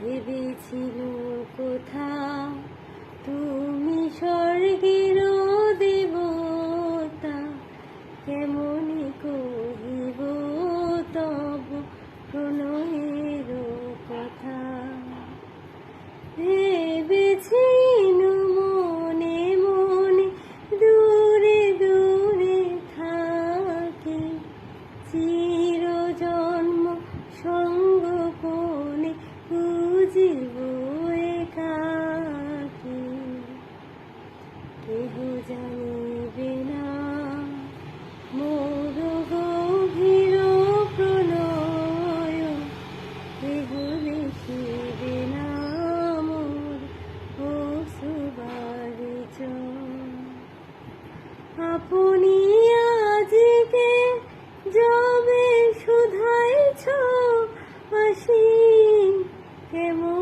ভেবেছিল কোথাও তুমি স্বর্গের দেবতা, কেমনি কহিব তব প্রণয়ের কথা। ভেবেছিল মনে মনে দূরে দূরে থাকি, চিরজন্ম সঙ্গোপনে বুঝিব একাকী। কেহ জানিবে না মোর গভীর প্রণয়, কেহ দেখিবে না মোর অশ্রুবারিচ। আপনি আজকে যবে শুধাইছ আসি, কেমন